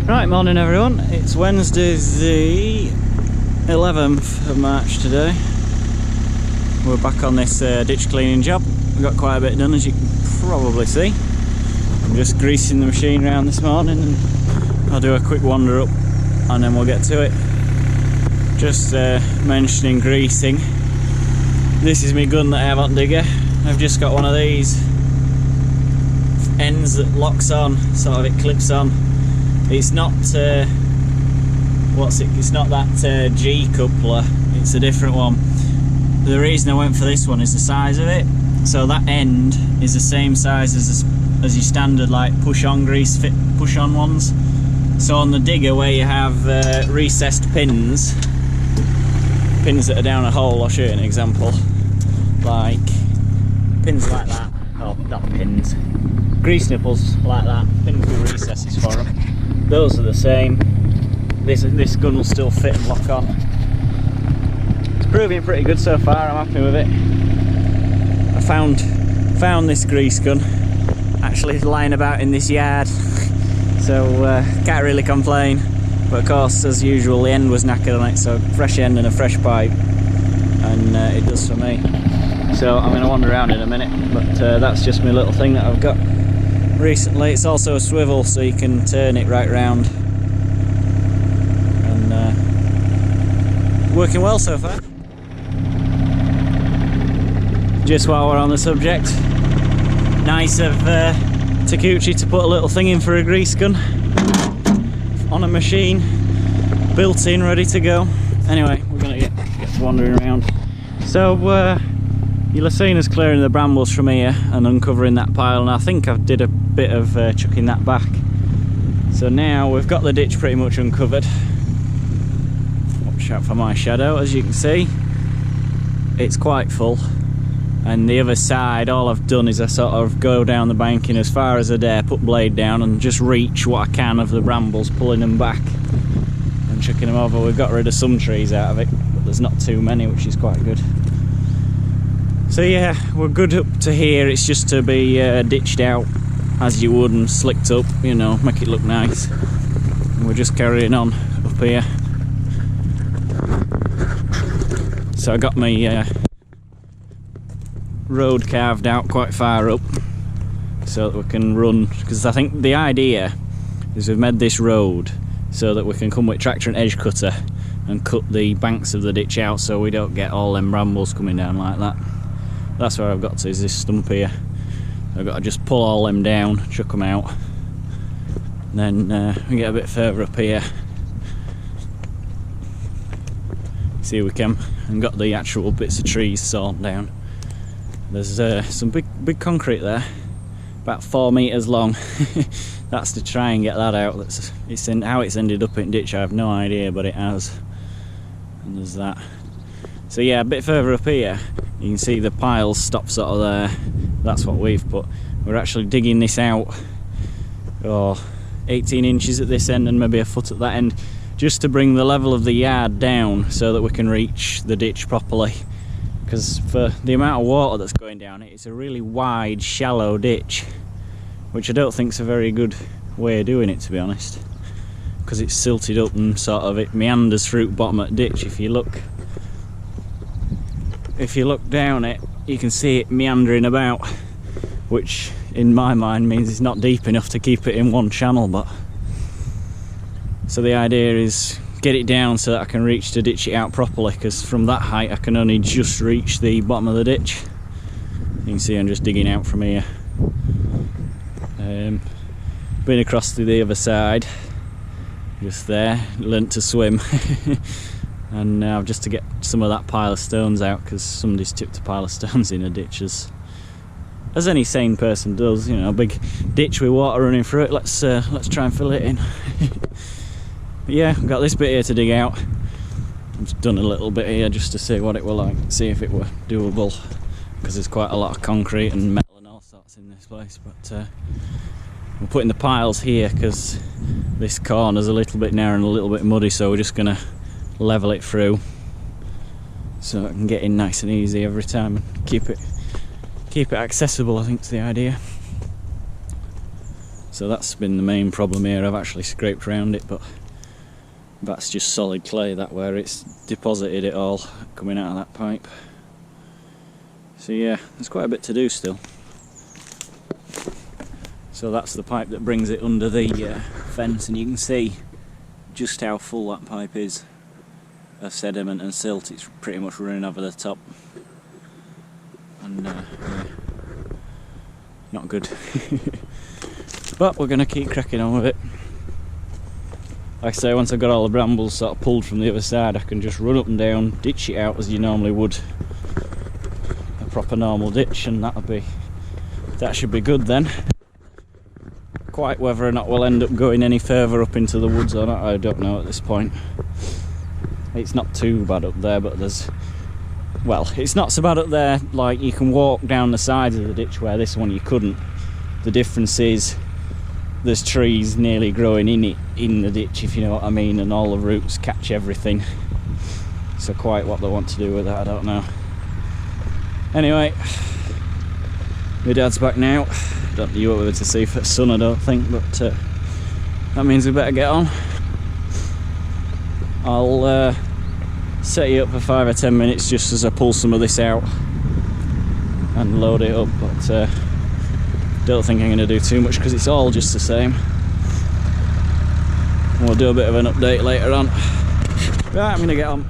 Right, morning everyone. It's Wednesday the 11th of March today. We're back on this ditch cleaning job. We've got quite a bit done, as you can probably see. I'm just greasing the machine around this morning and I'll do a quick wander up and then we'll get to it. Just mentioning greasing. This is my gun that I have on digger. I've just got one of these ends that locks on, sort of it clips on. It's not it's not that G coupler, it's a different one. The reason I went for this one is the size of it. So that end is the same size as your standard like push-on grease fit push-on ones. So on the digger where you have recessed pins that are down a hole, I'll show you an example. Like pins like that, oh not pins, grease nipples like that, pins with recesses for them. Those are the same. This gun will still fit and lock on. It's proving pretty good so far, I'm happy with it. I found this grease gun actually lying about in this yard, so can't really complain. But of course, as usual, the end was knackered on it, so fresh end and a fresh pipe, and it does for me. So I'm going to wander around in a minute, but that's just my little thing that I've got recently. It's also a swivel, so you can turn it right round, and working well so far. Just while we're on the subject, nice of Takeuchi to put a little thing in for a grease gun on a machine, built in, ready to go. Anyway, we're gonna get to wandering around. So you'll have seen us clearing the brambles from here and uncovering that pile, and I think I did a bit of chucking that back. So now we've got the ditch pretty much uncovered. Watch out for my shadow. As you can see, it's quite full, and the other side, all I've done is I sort of go down the banking as far as I dare, put blade down and just reach what I can of the brambles, pulling them back and chucking them over. We've got rid of some trees out of it, but there's not too many, which is quite good. So yeah, we're good up to here. It's just to be ditched out as you would and slicked up, you know, make it look nice. And we're just carrying on up here. So I got my road carved out quite far up so that we can run, because I think the idea is we've made this road so that we can come with tractor and edge cutter and cut the banks of the ditch out so we don't get all them brambles coming down like that. That's where I've got to, is this stump here. I've got to just pull all them down, chuck them out, and then we get a bit further up here. See we can, and got the actual bits of trees sawn down. There's some big concrete there, about 4 meters long. That's to try and get that out. How it's ended up in ditch, I have no idea, but it has. And there's that. So yeah, a bit further up here, you can see the piles stop sort of there. That's what we've put. We're actually digging this out, 18 inches at this end and maybe a foot at that end, just to bring the level of the yard down so that we can reach the ditch properly. Because for the amount of water that's going down it, it's a really wide, shallow ditch, which I don't think is a very good way of doing it, to be honest, because it's silted up and sort of it meanders through the bottom of the ditch. If you look down it, you can see it meandering about, which in my mind means it's not deep enough to keep it in one channel. But so the idea is get it down so that I can reach to ditch it out properly, because from that height I can only just reach the bottom of the ditch. You can see I'm just digging out from here. Been across to the other side, just there, learnt to swim. And now just to get some of that pile of stones out, because somebody's tipped a pile of stones in a ditch, as any sane person does. You know, a big ditch with water running through it. Let's try and fill it in. But yeah, I've got this bit here to dig out. I've just done a little bit here just to see what it were like, see if it were doable, because there's quite a lot of concrete and metal and all sorts in this place. But we're putting the piles here because this corner's a little bit narrow and a little bit muddy, so we're just going to level it through so I can get in nice and easy every time and keep it accessible, I think is the idea. So that's been the main problem here. I've actually scraped around it, but that's just solid clay, that where it's deposited it all coming out of that pipe. So yeah, there's quite a bit to do still. So that's the pipe that brings it under the fence, and you can see just how full that pipe is of sediment and silt. It's pretty much running over the top, and yeah, not good. But we're going to keep cracking on with it. Like I say, once I've got all the brambles sort of pulled from the other side, I can just run up and down, ditch it out as you normally would a proper normal ditch, and that should be good then. Quite whether or not we'll end up going any further up into the woods or not, I don't know at this point. It's not too bad up there, but it's not so bad up there. Like, you can walk down the sides of the ditch where this one you couldn't. The difference is there's trees nearly growing in the ditch, if you know what I mean, and all the roots catch everything. So quite what they want to do with that, I don't know. Anyway, my dad's back now. Don't think you won't be able to see for the sun, I don't think, but that means we better get on. I'll set you up for 5 or 10 minutes just as I pull some of this out and load it up, but don't think I'm going to do too much because it's all just the same. And we'll do a bit of an update later on. Right, I'm going to get on.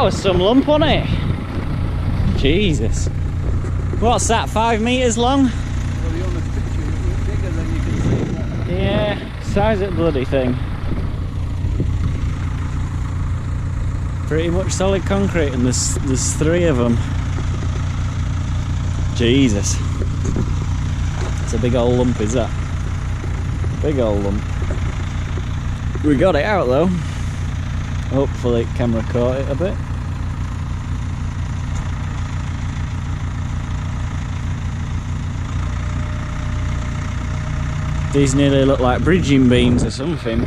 That was some lump on it. Jesus. What's that, 5 metres long? Well, the honest picture is bigger than you can see that. Yeah, size of the bloody thing. Pretty much solid concrete, and there's 3 of them. Jesus. It's a big old lump, is that? Big old lump. We got it out though. Hopefully camera caught it a bit. These nearly look like bridging beams or something.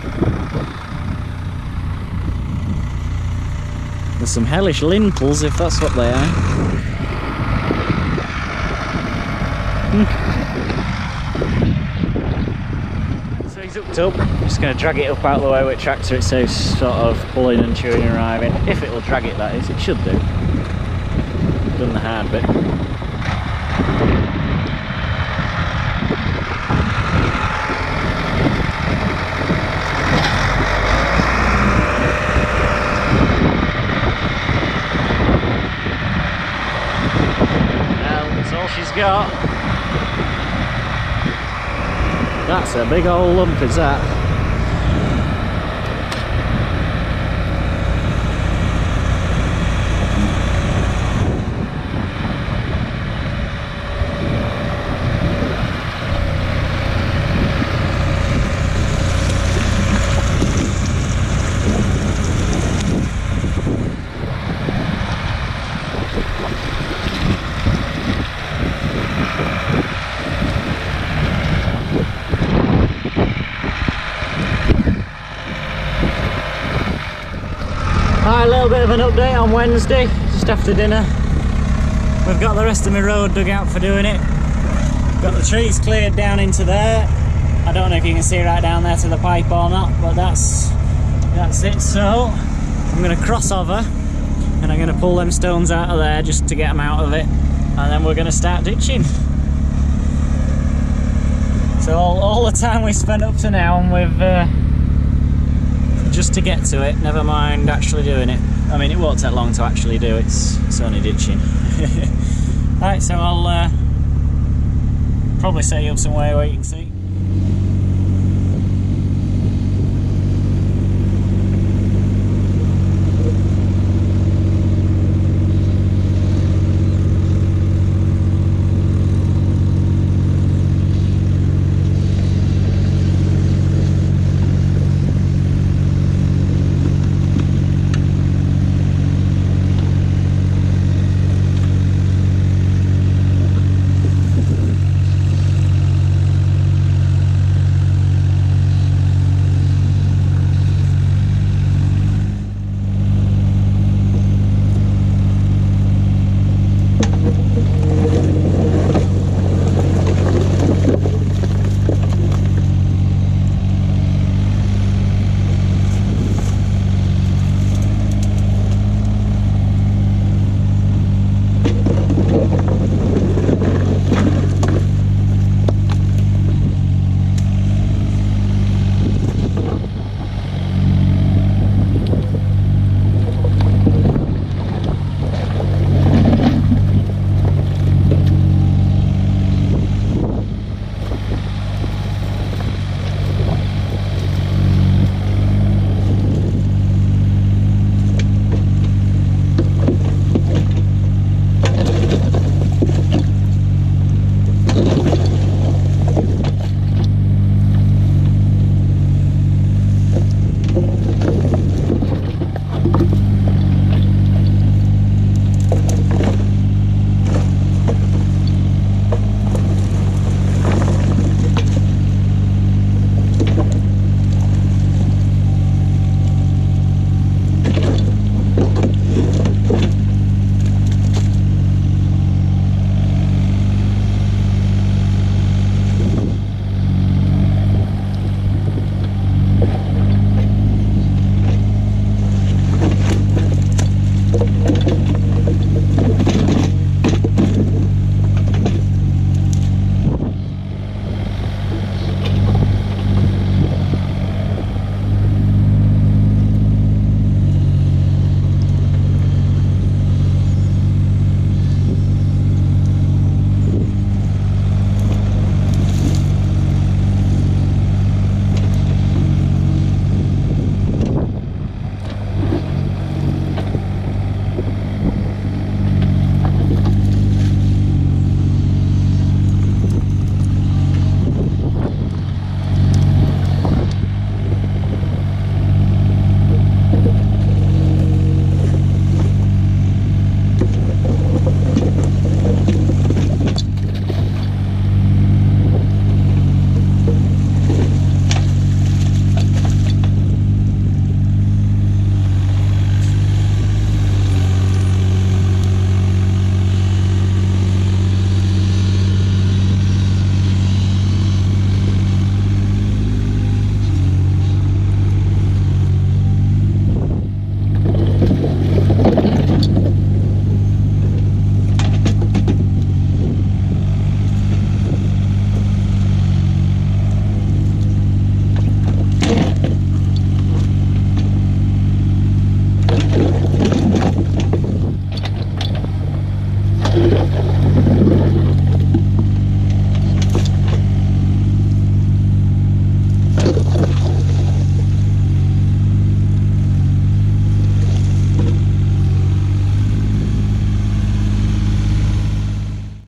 There's some hellish lintels if that's what they are. So he's hooked up. I'm just going to drag it up out of the way with tractor. It saves sort of pulling and chewing and arriving. If it will drag it, that is. It should do. Done the hard bit. She's got. That's a big old lump, is that? Alright, a little bit of an update on Wednesday, just after dinner. We've got the rest of my road dug out for doing it. Got the trees cleared down into there. I don't know if you can see right down there to the pipe or not, but that's it. So I'm going to cross over and I'm going to pull them stones out of there just to get them out of it, and then we're going to start ditching. So all the time we spent up to now, and we've just to get to it, never mind actually doing it. I mean, it won't take long to actually do, it's only ditching. Right, so I'll probably set you up somewhere where you can see.